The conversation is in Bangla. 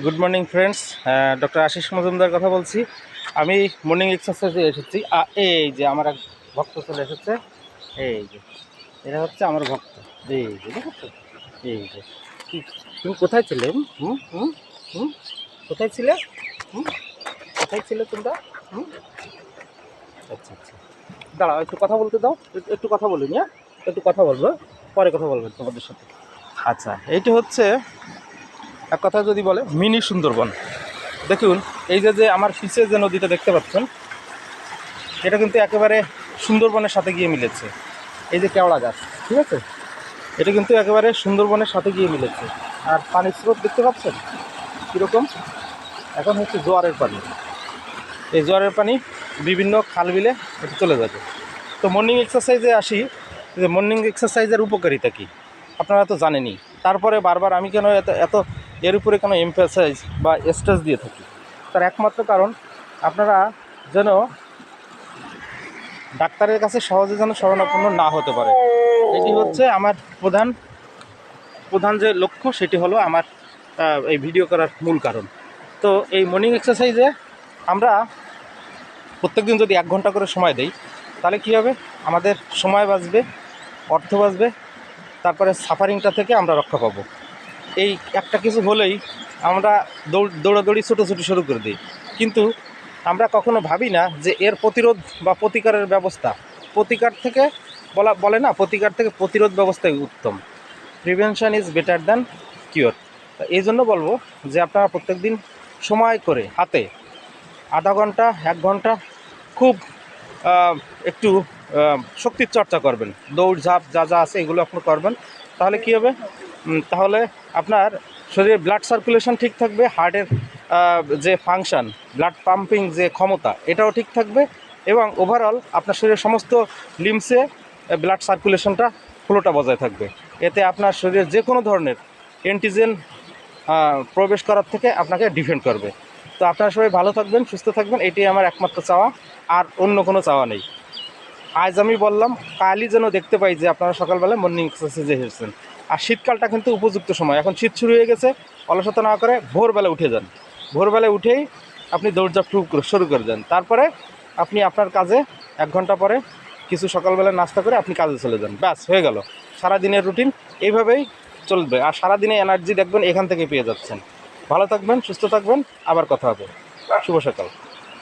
Good morning friends. Doctor Ashis Majumdar কথা বলছি। আমি মর্নিং এক্সারসাইজে এসেছি। এই যে আমার এক ভক্ত চলে এসেছে। এই যে এটা হচ্ছে আমার ভক্ত। এই যে দেখো, এই যে কি তুমি কোথায় ছিলে? হুম হুম হুম কোথায় ছিলে? হুম কোথায় ছিলে তোমরা? হুম আচ্ছা আচ্ছা, দাঁড়াও, একটু কথা বলতে দাও। একটু কথা বলিনি, হ্যাঁ একটু কথা বলবো, পরে কথা বলবেন তোমাদের সাথে। আচ্ছা, এইটা হচ্ছে এক কথা যদি বলে মিনি সুন্দরবন। দেখুন, এই যে আমার পিছে যে নদীটা দেখতে পাচ্ছেন, এটা কিন্তু একেবারে সুন্দরবনের সাথে গিয়ে মিলেছে। এই যে কেওড়া গাছ, ঠিক আছে, এটা কিন্তু একেবারে সুন্দরবনের সাথে গিয়ে মিলেছে। আর পানির স্রোত দেখতে পাচ্ছেন কীরকম? এখন হচ্ছে জোয়ারের পানি। এই জোয়ারের পানি বিভিন্ন খাল বিলে এটা চলে যাবে। তো মর্নিং এক্সারসাইজে আসি, যে মর্নিং এক্সারসাইজের উপকারিতা কী আপনারা তো জানেনই। তারপরে বারবার আমি কেন এত এত এর উপরে কেন এমফাসাইজ বা স্ট্রেস দিয়ে থাকি, তার একমাত্র কারণ আপনারা যেন ডাক্তারের কাছে সহজে যেন শরণাপন্ন না হতে পারে। এটি হচ্ছে আমার প্রধান যে লক্ষ্য, সেটি হলো আমার এই ভিডিও করার মূল কারণ। তো এই মর্নিং এক্সারসাইজে আমরা প্রত্যেকদিন যদি 1 ঘন্টা করে সময় দেই, তাহলে কী হবে? আমাদের সময় বাঁচবে, অর্থ বাঁচবে, তারপরে সাফারিংটা থেকে আমরা রক্ষা পাবো। এই একটা কিছু হলেই আমরা দৌড়াদৌড়ি ছোটোছুটি শুরু করে দিই, কিন্তু আমরা কখনো ভাবি না যে এর প্রতিরোধ বা প্রতিকারের ব্যবস্থা। প্রতিকার থেকে বলে না, প্রতিকার থেকে প্রতিরোধ ব্যবস্থাই উত্তম। Prevention is better than cure. এই জন্য বলবো যে আপনারা প্রত্যেক দিন সময় করে হাতে আধা ঘন্টা 1 ঘন্টা খুব একটু শক্তির চর্চা করবেন। দৌড় ঝাঁপ যা যা আছে এগুলো আপনি করবেন। তাহলে কী হবে? তাহলে আপনার শরীরে ব্লাড সার্কুলেশন ঠিক থাকবে, হার্টের যে ফাংশান, ব্লাড পাম্পিং যে ক্ষমতা, এটাও ঠিক থাকবে, এবং ওভারঅল আপনার শরীরের সমস্ত লিম্সে ব্লাড সার্কুলেশনটা ফ্লোটা বজায় থাকবে। এতে আপনার শরীরে যে কোনো ধরনের অ্যান্টিজেন প্রবেশ করার থেকে আপনাকে ডিফেন্ড করবে। তো আপনারা সবাই ভালো থাকবেন, সুস্থ থাকবেন, এটাই আমার একমাত্র চাওয়া, আর অন্য কোনো চাওয়া নেই। আজ আমি বললাম, কালই যেন দেখতে পাই যে আপনারা সকালবেলায় মর্নিং এক্সারসাইজে এসেছেন। আর শীতকালটা কিন্তু উপযুক্ত সময়, এখন শীত শুরু হয়ে গেছে। অলসতা না করে ভোরবেলা উঠে যান। ভোরবেলায় উঠেই আপনি দৌড়ঝাঁপ শুরু করে দেন। তারপরে আপনি আপনার কাজে 1 ঘন্টা পরে কিছু সকালবেলা নাস্তা করে আপনি কাজে চলে যান, ব্যাস হয়ে গেল। সারাদিনের রুটিন এইভাবেই চলবে, আর সারাদিনে এনার্জি দেখবেন এখান থেকে পেয়ে যাচ্ছেন। ভালো থাকবেন, সুস্থ থাকবেন, আবার কথা হবে। শুভ সকাল।